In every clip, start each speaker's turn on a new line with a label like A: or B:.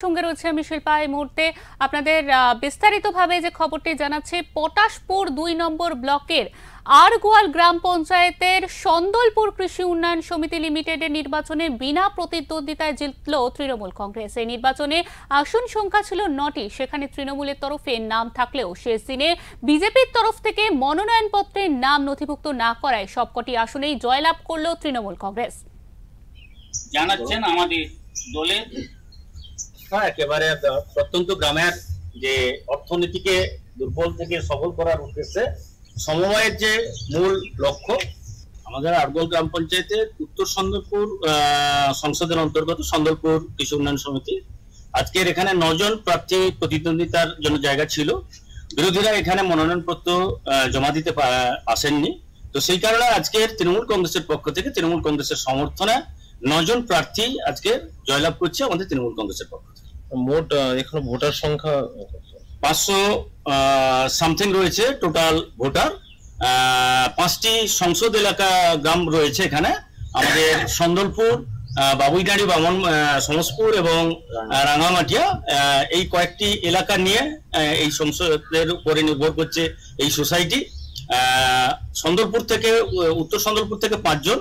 A: সঙ্গে রয়েছে আমি শিল্পা। এই মুহূর্তে আপনাদের বিস্তারিতভাবে যে খবরটি জানাচ্ছি, পটাশপুর ২ নম্বর ব্লকের আরগোয়াল গ্রাম পঞ্চায়েতের সন্দলপুর কৃষি উন্নয়ন সমিতি লিমিটেডের নির্বাচনে বিনা প্রতিদ্বন্দ্বিতায় জিতল তৃণমূল কংগ্রেস। এই নির্বাচনে আসন সংখ্যা ছিল ৯টি। সেখানে তৃণমূলের তরফে নাম থাকলেও শেষ দিনে বিজেপির তরফ থেকে মনোনয়নপত্রে নাম নথিভুক্ত না করায় সবকটি আসনেই জয়লাভ করল তৃণমূল কংগ্রেস।
B: জানাচ্ছেন আমাদের দলের একেবারে প্রত্যন্ত গ্রামের যে অর্থনীতিকে দুর্বল থেকে সফল করার উদ্দেশ্যে সমবায়ের যে মূল লক্ষ্য, আমাদের আরগোয়াল গ্রাম পঞ্চায়েতের উত্তর সন্দলপুর সংসদের অন্তর্গত সন্দলপুর কৃষি উন্নয়ন সমিতি, আজকের এখানে ৯ জন প্রার্থী প্রতিদ্বন্দ্বিতার জন্য জায়গা ছিল। বিরোধীরা এখানে মনোনয়নপত্র জমা দিতে আসেননি। তো সেই কারণে আজকের তৃণমূল কংগ্রেসের পক্ষ থেকে তৃণমূল কংগ্রেসের সমর্থনে ৯ জন প্রার্থী আজকে জয়লাভ করছে আমাদের তৃণমূল কংগ্রেসের পক্ষ থেকে।
C: মোট এখন ভোটার সংখ্যা
B: ৫০০ সামথিং রয়েছে টোটাল ভোটার। ৫টি সংসদ এলাকা গ্রাম রয়েছে এখানে, আমাদের সন্দলপুর, বাবুইডাঁড়ি, বামন, সমসপুর এবং রাঙামাটিয়া, এই কয়েকটি এলাকা নিয়ে এই সংসদের উপরে নির্ভর করছে এই সোসাইটি। সন্দলপুর থেকে, উত্তর সন্দলপুর থেকে ৫ জন,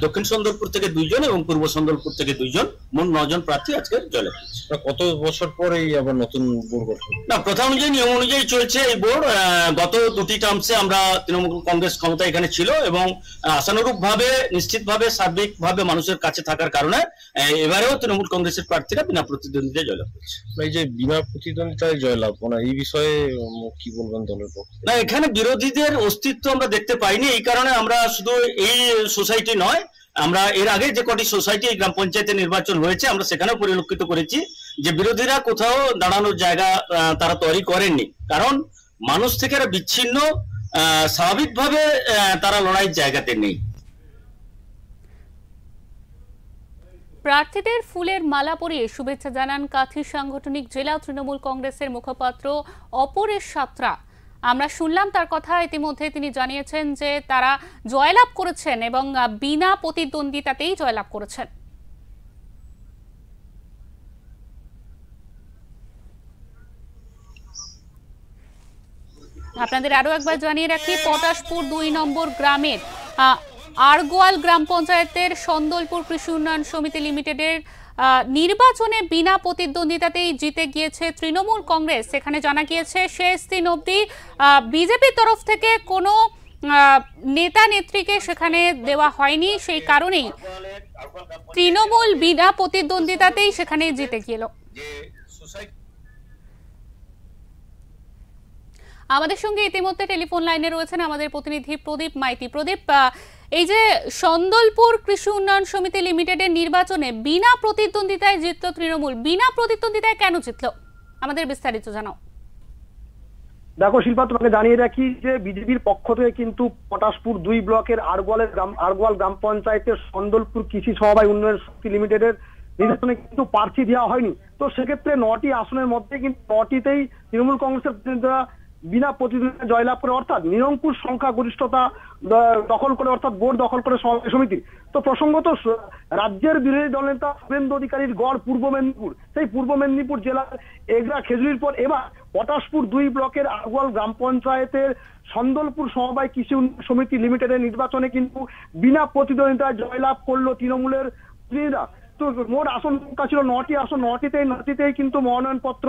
B: দক্ষিণ সন্দলপুর থেকে ২ জন এবং পূর্ব সন্দলপুর থেকে ২ জন, মোট ৯ জন প্রার্থী আজকে জয়লাভ করছে।
C: কত বছর পরে আবার নতুন বোর্ড গঠন?
B: না, প্রথা অনুযায়ী, নিয়ম অনুযায়ী চলছে এই বোর্ড। গত ২টি টার্মসে আমরা তৃণমূল কংগ্রেস ক্ষমতা এখানে ছিল এবং আশানুরূপ ভাবে, নিশ্চিত ভাবে, সার্বিক ভাবে মানুষের কাছে থাকার কারণে এবারেও তৃণমূল কংগ্রেসের প্রার্থীরা বিনা প্রতিদ্বন্দ্বিতায় জয়লাভ করছে।
C: এই যে বিনা প্রতিদ্বন্দ্বিতায় জয়লাভ, এই বিষয়ে কি বলবেন দলের পক্ষে?
B: না, এখানে বিরোধীদের অস্তিত্ব আমরা দেখতে পাইনি। এই কারণে আমরা শুধু এই সোসাইটি নয়, আমরা এর আগে যে কটি সোসাইটি গ্রাম পঞ্চায়েতের নির্বাচন হয়েছে আমরা সেখানেও পরিলক্ষিত করেছি যে বিরোধীরা কোথাও দাঁড়ানোর জায়গা তারা তৈরি করেননি, কারণ মানুষ থেকে বিচ্ছিন্ন, স্বাভাবিকভাবে তারা লড়াইয়ের জায়গাতে নেই।
A: প্রার্থীদের ফুলের মালা পরিয়ে শুভেচ্ছা জানান কাথি সাংগঠনিক জেলা তৃণমূল কংগ্রেসের মুখপাত্র অপরেশ সাঁতরা। আমরা শুনলাম তার কথা। ইতিমধ্যে তিনি জানিয়েছেন যে তারা জয়লাভ করেছেন এবং বিনা প্রতিদ্বন্দ্বিতাতেই জয়লাভ করেছেন। আপনাদের আরো একবার জানিয়ে রাখি, পটাশপুর ২ নম্বর গ্রামের আরগোয়াল গ্রাম পঞ্চায়েতের সন্দলপুর কৃষি উন্নয়ন সমিতি লিমিটেডের নির্বাচনে বিনা প্রতিদ্বন্দ্বিতাতেই জিতে গিয়েছে তৃণমূল কংগ্রেস। সেখানে জানা গিয়েছে শেষ দিন অবধি বিজেপির তরফ থেকে কোনো নেতা নেত্রীকে সেখানে দেওয়া হয়নি। সেই কারণেই তৃণমূল বিনা প্রতিদ্বন্দ্বিতাতেই সেখানে জিতে গেল। আমাদের সঙ্গে ইতিমধ্যে টেলিফোন লাইনে রয়েছেন আমাদের প্রতিনিধি প্রদীপ মাইতি। প্রদীপ, এই যে সন্দলপুর কৃষি উন্নয়ন সমিতি লিমিটেডের নির্বাচনে বিনা প্রতিদ্বন্দ্বিতায় জিতল তৃণমূল, বিনা প্রতিদ্বন্দ্বিতায় কেন জিতল, আমাদের বিস্তারিত জানাও।
D: দেখো শিল্পা, তোমাকে জানিয়ে রাখি যে বিজেপির পক্ষ থেকে কিন্তু পটাশপুর ২ ব্লকের আরগোয়াল গ্রাম পঞ্চায়েতের সন্দলপুর কৃষি সমবায় উন্নয়ন সমিতি লিমিটেডের নির্বাচনে কিন্তু প্রার্থী দেওয়া হয়নি। তো সেক্ষেত্রে ৯টি আসনের মধ্যে কিন্তু ৯টিতেই তৃণমূল কংগ্রেসের প্রতিনিধিরা বিনা প্রতিদ্বন্দ্বিতায় জয়লাভ করে, অর্থাৎ নিরঙ্কুশ সংখ্যা গরিষ্ঠতা দখল করে, অর্থাৎ বোর্ড দখল করে সমিতি। তো প্রসঙ্গত রাজ্যের বিরোধী দলনেতা শুভেন্দু অধিকারীর গড় পূর্ব মেদিনীপুর, সেই পূর্ব মেদিনীপুর জেলার এগরা খেজুরির পর এবার পটাশপুর ২ ব্লকের আরগোয়াল গ্রাম পঞ্চায়েতের সন্দলপুর সমবায় কৃষি সমিতি লিমিটেডের নির্বাচনে কিন্তু বিনা প্রতিদ্বন্দ্বিতায় জয়লাভ করলো তৃণমূলের প্রতিনিধিরা। তো মোট আসন সংখ্যা ছিল ৯টি আসন, ৯টিতেই কিন্তু মনোনয়নপত্র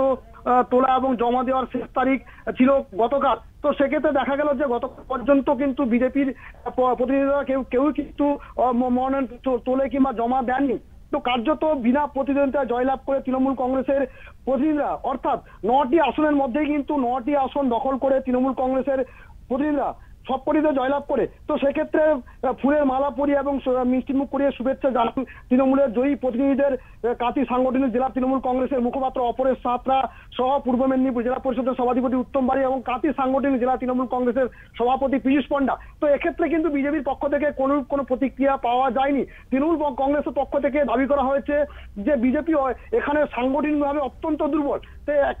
D: তোলা এবং জমা দেওয়ার শেষ তারিখ ছিল গতকাল। তো সেক্ষেত্রে দেখা গেল যে গতকাল পর্যন্ত কিন্তু বিজেপির প্রতিনিধিরা কেউ কিন্তু মনোনয়ন তোলে কিংবা জমা দেননি। তো কার্যত বিনা প্রতিদ্বন্দ্বিতায় জয়লাভ করে তৃণমূল কংগ্রেসের প্রতিনিধিরা, অর্থাৎ ৯টি আসনের মধ্যেই কিন্তু ৯টি আসন দখল করে তৃণমূল কংগ্রেসের প্রতিনিধিরা সবকটিতে জয়লাভ করে। তো সেক্ষেত্রে ফুলের মালা পরিয়ে এবং মিষ্টিমুখ করিয়ে শুভেচ্ছা জানান তৃণমূলের জয়ী প্রতিনিধিদের কাথি সাংগঠনিক জেলা তৃণমূল কংগ্রেসের মুখপাত্র অপরেশ সাঁতরা সহ পূর্ব মেদিনীপুর জেলা পরিষদের সভাধিপতি উত্তম বাড়ি এবং কাথি সাংগঠনিক জেলা তৃণমূল কংগ্রেসের সভাপতি পীযূষ পণ্ডা। তো এক্ষেত্রে কিন্তু বিজেপির পক্ষ থেকে কোনো প্রতিক্রিয়া পাওয়া যায়নি। তৃণমূল কংগ্রেসের পক্ষ থেকে দাবি করা হয়েছে যে বিজেপি এখানে সাংগঠনিকভাবে অত্যন্ত দুর্বল,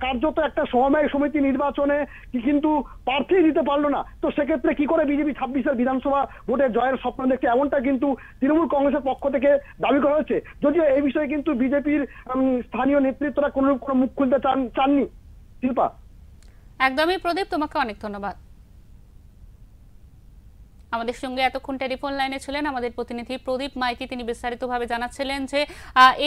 D: কার্যত একটা সমবায় সমিতি নির্বাচনে কিন্তু প্রার্থী দিতে পারলো না। তো সেক্ষেত্রে কি করে বিজেপি 26-এর বিধানসভা ভোটে জয়ের স্বপ্ন দেখছে, এমনটা কিন্তু তৃণমূল কংগ্রেসের পক্ষ থেকে দাবি করা হচ্ছে। যদিও এই বিষয়ে কিন্তু বিজেপির স্থানীয় নেতৃত্বরা কোনো মুখ খুলতে চাননি। শিল্পা,
A: একদমই প্রদীপ, তোমাকে অনেক ধন্যবাদ। আমাদের সঙ্গে এতক্ষণ টেলিফোন লাইনে ছিলেন আমাদের প্রতিনিধি প্রদীপ মাইতি। তিনি বিস্তারিতভাবে জানাচ্ছিলেন যে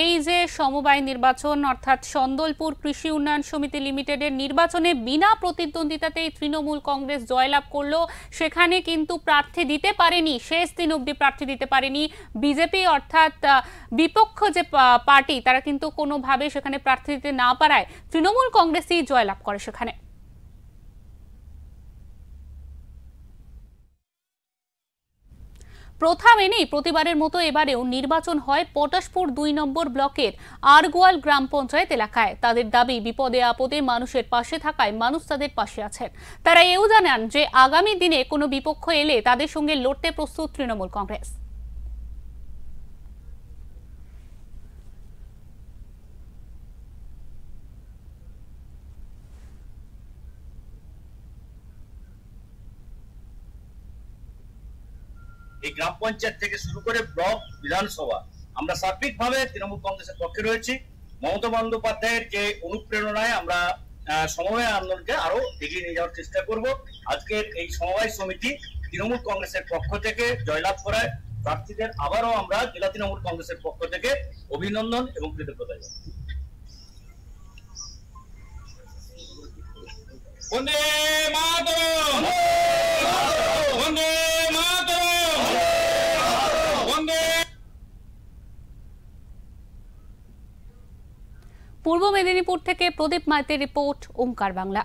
A: এই যে সমবায় নির্বাচন অর্থাৎ সন্দলপুর কৃষি উন্নয়ন সমিতি লিমিটেডের নির্বাচনে বিনা প্রতিদ্বন্দ্বিতাতেই তৃণমূল কংগ্রেস জয়লাভ করলো, সেখানে কিন্তু প্রার্থী দিতে পারেনি, শেষ দিন অবধি প্রার্থী দিতে পারেনি বিজেপি, অর্থাৎ বিপক্ষ যে পার্টি তারা কিন্তু কোনোভাবে সেখানে প্রার্থী দিতে না পারায় তৃণমূল কংগ্রেসই জয়লাভ করে সেখানে। প্রথা মেনেই প্রতিবারের মতো এবারেও নির্বাচন হয় পটাশপুর 2 নম্বর ব্লকের আরগোয়াল গ্রাম পঞ্চায়েত এলাকায়। তাদের দাবি, বিপদে আপদে মানুষের পাশে থাকায় মানুষ তাদের পাশে আছেন। তারা এও জানান যে আগামী দিনে কোনো বিপক্ষ এলে তাদের সঙ্গে লড়তে প্রস্তুত তৃণমূল কংগ্রেস।
B: এই গ্রাম পঞ্চায়েত থেকে শুরু করে ব্লক বিধানসভা আমরা সার্বিকভাবে তৃণমূল কংগ্রেসের পক্ষে রয়েছি। মমতা বন্দ্যোপাধ্যায়ের যে অনুপ্রেরণায় আমরা সমবায় আন্দোলনকে আরো এগিয়ে নিয়ে যাওয়ার চেষ্টা করব। আজকের এই সমবায় সমিতি তৃণমূল কংগ্রেসের পক্ষ থেকে জয়লাভ করায় প্রার্থীদের আবারও আমরা জেলা তৃণমূল কংগ্রেসের পক্ষ থেকে অভিনন্দন এবং কৃতজ্ঞতা জানাই। বন্দে মাতরম, বন্দে মাতরম, বন্দে।
A: পূর্ব মেদিনীপুর থেকে প্রদীপ মাইতির রিপোর্ট, ওঙ্কার বাংলা।